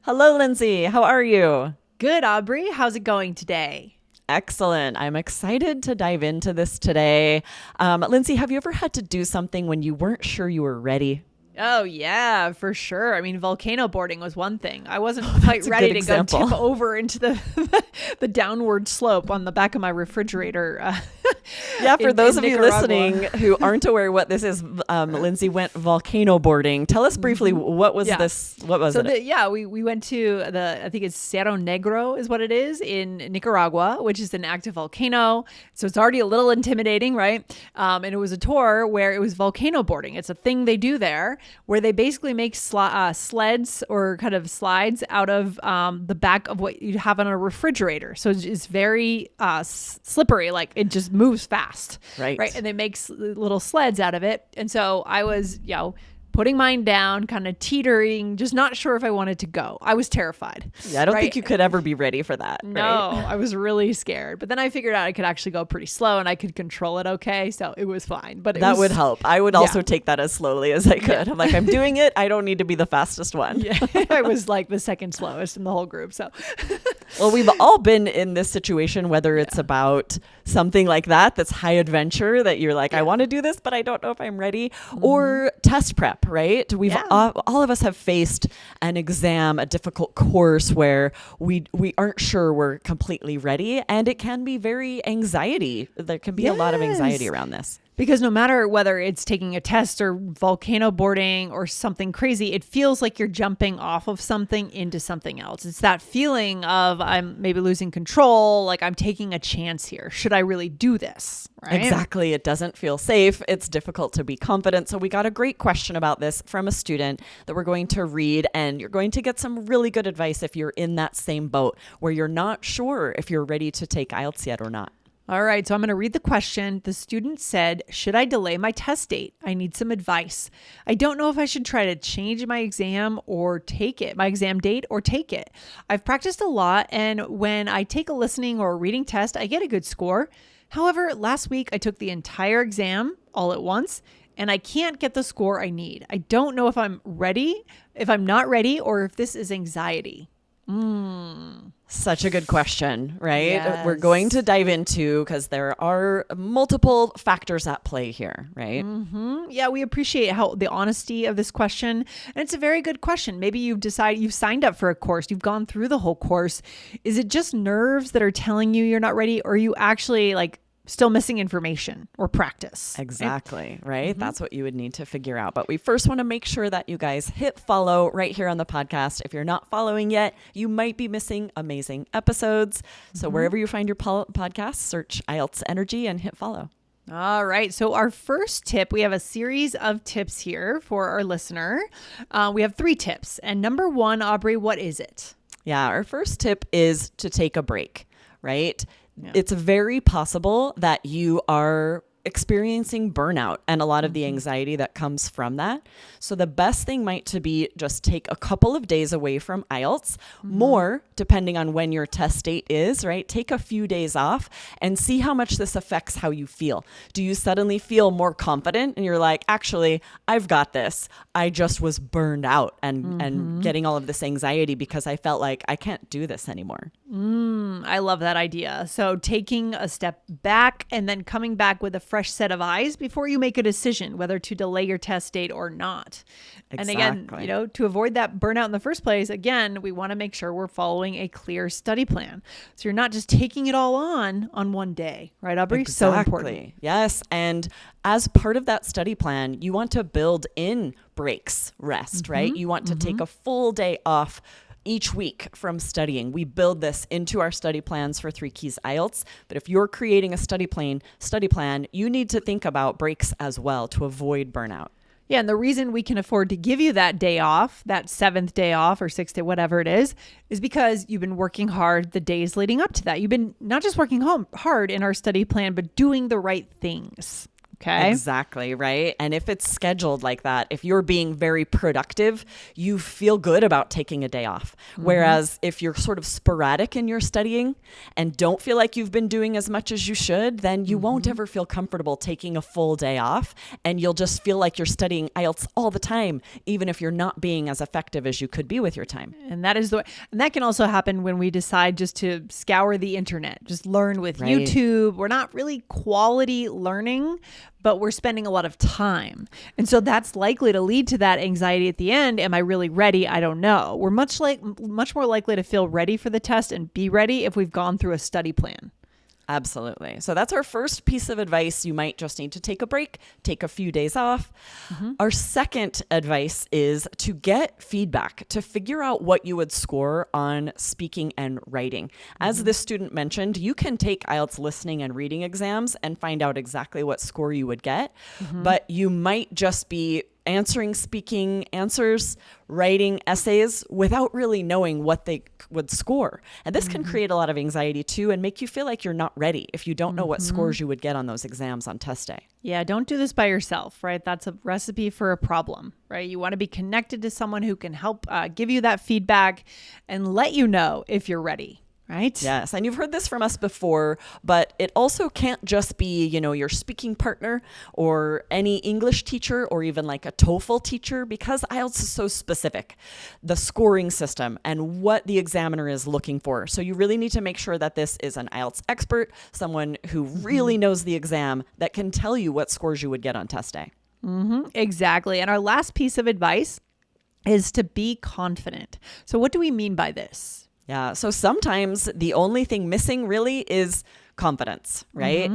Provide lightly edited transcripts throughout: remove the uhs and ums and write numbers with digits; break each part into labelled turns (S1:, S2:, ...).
S1: Hello, Lindsay. How are you?
S2: Good, Aubrey. How's it going today?
S1: Excellent. I'm excited to dive into this today. Lindsay, have you ever had to do something when you weren't sure you were ready?
S2: Oh, yeah, for sure. I mean, volcano boarding was one thing. I wasn't
S1: That's
S2: quite
S1: a
S2: ready
S1: good
S2: to go
S1: example.
S2: tip over into the downward slope on the back of my refrigerator.
S1: Yeah, for those
S2: in
S1: of you
S2: Nicaragua.
S1: listening who aren't aware what this is, Lindsay went volcano boarding. Tell us briefly, what was
S2: Yeah.
S1: this? What was
S2: So
S1: it?
S2: we went to I think it's Cerro Negro is what it is in Nicaragua, which is an active volcano. So it's already a little intimidating, right? And it was a tour where it was volcano boarding. It's a thing they do there where they basically make sleds or kind of slides out of the back of what you have on a refrigerator. So it's very slippery, like it just moves fast,
S1: Right.
S2: And they make little sleds out of it. And so I was, putting mine down, kind of teetering, just not sure if I wanted to go. I was terrified.
S1: Yeah, I don't think
S2: right?
S1: you could ever be ready for that,
S2: No,
S1: right?
S2: I was really scared. But then I figured out I could actually go pretty slow and I could control it okay. So it was fine. But
S1: That would help. I would
S2: yeah.
S1: also take that as slowly as I could. I'm like, I'm doing it. I don't need to be the fastest one.
S2: Yeah, I was like the second slowest in the whole group. So
S1: Well, we've all been in this situation, whether it's about something like that, that's high adventure, that you're like, I want to do this, but I don't know if I'm ready, or test prep, right? We've all of us have faced an exam, a difficult course where we aren't sure we're completely ready, and it can be very anxiety. There can be a lot of anxiety
S2: Yes.
S1: around this.
S2: Because no matter whether it's taking a test or volcano boarding or something crazy, it feels like you're jumping off of something into something else. It's that feeling of I'm maybe losing control, like I'm taking a chance here. Should I really do this? Right?
S1: Exactly. It doesn't feel safe. It's difficult to be confident. So we got a great question about this from a student that we're going to read, and you're going to get some really good advice if you're in that same boat where you're not sure if you're ready to take IELTS yet or not.
S2: All right, so I'm going to read the question. The student said, should I delay my test date? I need some advice. I don't know if I should try to change my exam or take it, my exam date or take it. I've practiced a lot, and when I take a listening or a reading test, I get a good score. However, last week I took the entire exam all at once, and I can't get the score I need. I don't know if I'm ready, if I'm not ready, or if this is anxiety.
S1: Such a good question, right?
S2: Yes.
S1: We're going to dive into because there are multiple factors at play here, right?
S2: Yeah, we appreciate how the honesty of this question. And it's a very good question. Maybe you've signed up for a course, you've gone through the whole course. Is it just nerves that are telling you you're not ready? Or are you actually like still missing information or practice?
S1: Exactly, right? That's what you would need to figure out. But we first want to make sure that you guys hit follow right here on the podcast. If you're not following yet, you might be missing amazing episodes. So wherever you find your podcast, search IELTS Energy and hit follow.
S2: All right. So our first tip, we have a series of tips here for our listener. We have 3 tips. And number 1, Aubrey, what is it?
S1: Yeah, our first tip is to take a break, right?
S2: Yeah.
S1: It's very possible that you are experiencing burnout and a lot of the anxiety that comes from that. So the best thing might to be just take a couple of days away from IELTS, more depending on when your test date is, right? Take a few days off and see how much this affects how you feel. Do you suddenly feel more confident and you're like, actually, I've got this. I just was burned out and getting all of this anxiety because I felt like I can't do this anymore.
S2: I love that idea. So taking a step back and then coming back with a fresh set of eyes before you make a decision whether to delay your test date or not. And again,
S1: Exactly.
S2: to avoid that burnout in the first place, again, we want to make sure we're following a clear study plan. So you're not just taking it all on one day, right, Aubrey? So important.
S1: Yes. And as part of that study plan, you want to build in breaks, rest, right? You want to take a full day off each week from studying. We build this into our study plans for 3 Keys IELTS. But if you're creating a study plan, you need to think about breaks as well to avoid burnout.
S2: Yeah, and the reason we can afford to give you that day off, that 7th day off or 6th day, whatever it is because you've been working hard the days leading up to that. You've been not just working hard in our study plan, but doing the right things. Okay.
S1: Exactly, right? And if it's scheduled like that, if you're being very productive, you feel good about taking a day off. Whereas if you're sort of sporadic in your studying and don't feel like you've been doing as much as you should, then you won't ever feel comfortable taking a full day off. And you'll just feel like you're studying IELTS all the time, even if you're not being as effective as you could be with your time.
S2: And that can also happen when we decide just to scour the internet, just learn with
S1: Right.
S2: YouTube. We're not really quality learning, but we're spending a lot of time. And so that's likely to lead to that anxiety at the end. Am I really ready? I don't know. We're much more likely to feel ready for the test and be ready if we've gone through a study plan.
S1: Absolutely. So that's our first piece of advice. You might just need to take a break, take a few days off. Our second advice is to get feedback, to figure out what you would score on speaking and writing. As this student mentioned, you can take IELTS listening and reading exams and find out exactly what score you would get, but you might just be answering speaking answers, writing essays without really knowing what they would score. And this can create a lot of anxiety too and make you feel like you're not ready if you don't know what scores you would get on those exams on test day.
S2: Yeah, don't do this by yourself, right? That's a recipe for a problem, right? You want to be connected to someone who can help give you that feedback and let you know if you're ready. Right?
S1: Yes. And you've heard this from us before, but it also can't just be, your speaking partner or any English teacher or even like a TOEFL teacher, because IELTS is so specific, the scoring system and what the examiner is looking for. So you really need to make sure that this is an IELTS expert, someone who really knows the exam that can tell you what scores you would get on test day.
S2: Exactly. And our last piece of advice is to be confident. So what do we mean by this?
S1: Yeah. So sometimes the only thing missing really is confidence, right?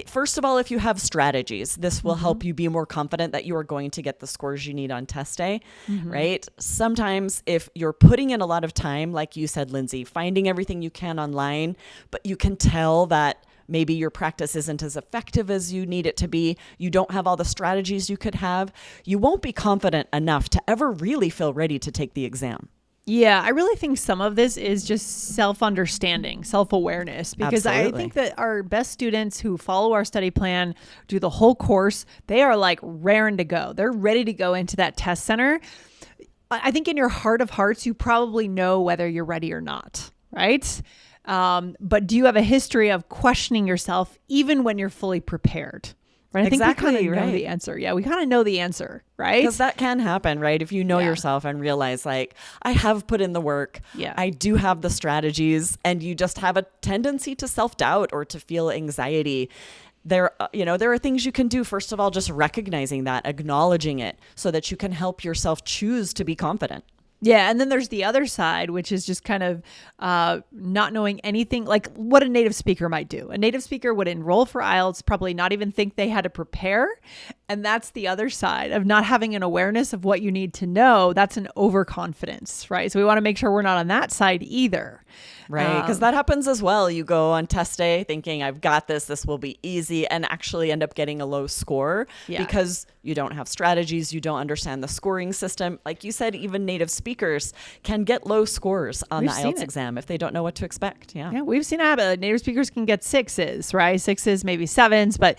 S1: First of all, if you have strategies, this will help you be more confident that you are going to get the scores you need on test day, right? Sometimes if you're putting in a lot of time, like you said, Lindsay, finding everything you can online, but you can tell that maybe your practice isn't as effective as you need it to be, you don't have all the strategies you could have, you won't be confident enough to ever really feel ready to take the exam.
S2: Yeah, I really think some of this is just self-understanding, self-awareness, because
S1: Absolutely.
S2: I think that our best students who follow our study plan, do the whole course, they are like raring to go. They're ready to go into that test center. I think in your heart of hearts, you probably know whether you're ready or not, right? But do you have a history of questioning yourself even when you're fully prepared? Right? I think we kind of know the answer. Yeah, we kind of know the answer, right?
S1: Because that can happen, right? If you know yourself and realize like, I have put in the work, I do have the strategies, and you just have a tendency to self-doubt or to feel anxiety. There are things you can do. First of all, just recognizing that, acknowledging it so that you can help yourself choose to be confident.
S2: Yeah. And then there's the other side, which is just kind of not knowing anything, like what a native speaker might do. A native speaker would enroll for IELTS, probably not even think they had to prepare. And that's the other side of not having an awareness of what you need to know. That's an overconfidence, right? So we want to make sure we're not on that side either.
S1: Right. Because that happens as well. You go on test day thinking, I've got this, this will be easy, and actually end up getting a low score because you don't have strategies. You don't understand the scoring system. Like you said, even native speakers can get low scores on the IELTS exam if they don't know what to expect. Yeah,
S2: we've seen it. Native speakers can get 6s, right? 6s, maybe 7s, but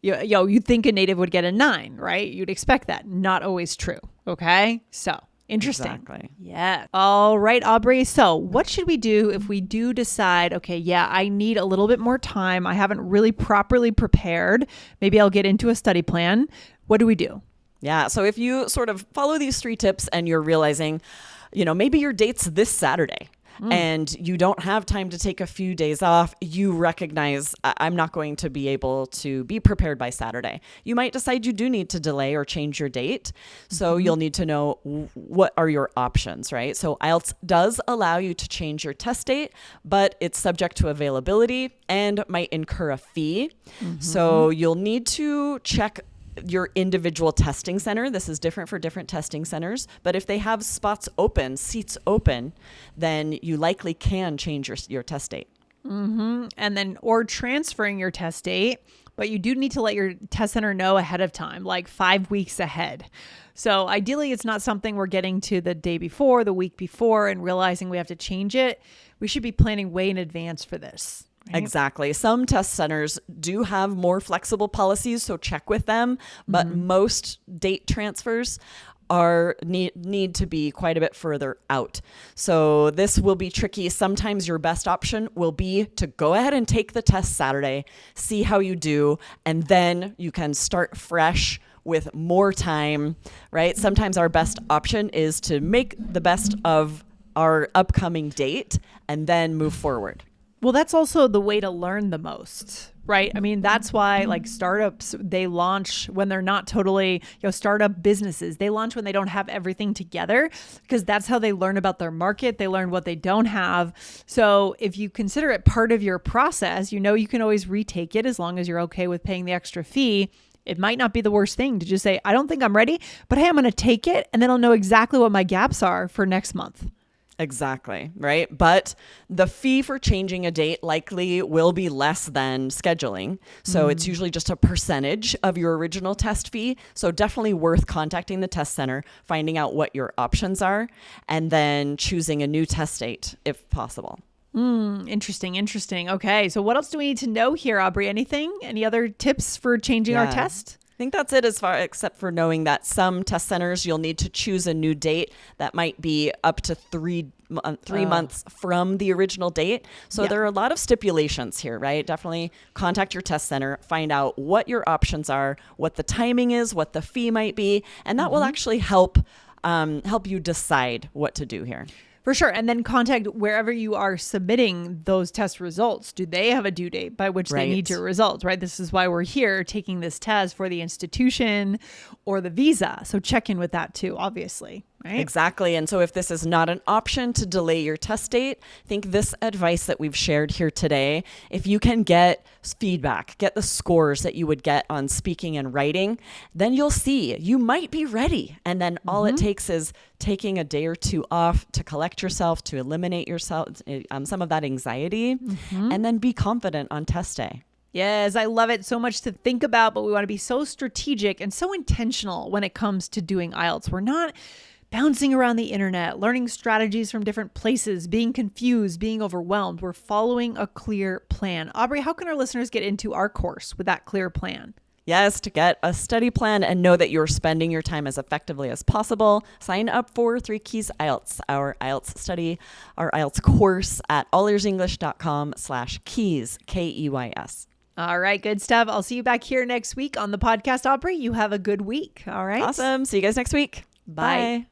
S2: you'd think a native would get a 9, right? You'd expect that. Not always true. Okay. So interesting.
S1: Exactly.
S2: Yeah. All right, Aubrey. So what should we do if we do decide, okay, I need a little bit more time. I haven't really properly prepared. Maybe I'll get into a study plan. What do we do?
S1: Yeah. So if you sort of follow these 3 tips and you're realizing, maybe your date's this Saturday and you don't have time to take a few days off, you recognize I'm not going to be able to be prepared by Saturday. You might decide you do need to delay or change your date. So you'll need to know what are your options, right? So IELTS does allow you to change your test date, but it's subject to availability and might incur a fee. So you'll need to check your individual testing center. This is different for different testing centers, but if they have seats open, then you likely can change your test date.
S2: And then, or transferring your test date, but you do need to let your test center know ahead of time, like 5 weeks ahead. So ideally, it's not something we're getting to the day before, the week before, and realizing we have to change it. We should be planning way in advance for this. right?
S1: Exactly. Some test centers do have more flexible policies, so check with them. But most date transfers need to be quite a bit further out. So this will be tricky. Sometimes your best option will be to go ahead and take the test Saturday, see how you do, and then you can start fresh with more time, right? Sometimes our best option is to make the best of our upcoming date and then move forward.
S2: Well, that's also the way to learn the most, right? I mean, that's why like startups, they launch when they're not totally, startup businesses, they launch when they don't have everything together, because that's how they learn about their market. They learn what they don't have. So if you consider it part of your process, you can always retake it as long as you're okay with paying the extra fee. It might not be the worst thing to just say, I don't think I'm ready, but hey, I'm going to take it. And then I'll know exactly what my gaps are for next month.
S1: Exactly, right? But the fee for changing a date likely will be less than scheduling. So it's usually just a percentage of your original test fee. So definitely worth contacting the test center, finding out what your options are, and then choosing a new test date if possible.
S2: Interesting. Okay. So what else do we need to know here, Aubrey? Anything? Any other tips for changing our test?
S1: I think that's it except for knowing that some test centers you'll need to choose a new date that might be up to three months from the original date. So there are a lot of stipulations here, right? Definitely contact your test center, find out what your options are, what the timing is, what the fee might be, and that will actually help you decide what to do here.
S2: For sure. And then contact wherever you are submitting those test results. Do they have a due date by which they need your results, right? This is why we're here taking this test for the institution or the visa. So check in with that too, obviously. Right?
S1: Exactly. And so if this is not an option to delay your test date, I think this advice that we've shared here today, if you can get feedback, get the scores that you would get on speaking and writing, then you'll see you might be ready. And then all it takes is taking a day or two off to collect yourself, to eliminate yourself, some of that anxiety, and then be confident on test day.
S2: Yes, I love it. So much to think about, but we want to be so strategic and so intentional when it comes to doing IELTS. We're not bouncing around the internet, learning strategies from different places, being confused, being overwhelmed. We're following a clear plan. Aubrey, how can our listeners get into our course with that clear plan?
S1: Yes, to get a study plan and know that you're spending your time as effectively as possible, sign up for 3 Keys IELTS, our IELTS study, our IELTS course at allearsenglish.com/keys, KEYS.
S2: All right, good stuff. I'll see you back here next week on the podcast, Aubrey. You have a good week. All right.
S1: Awesome. See you guys next week.
S2: Bye.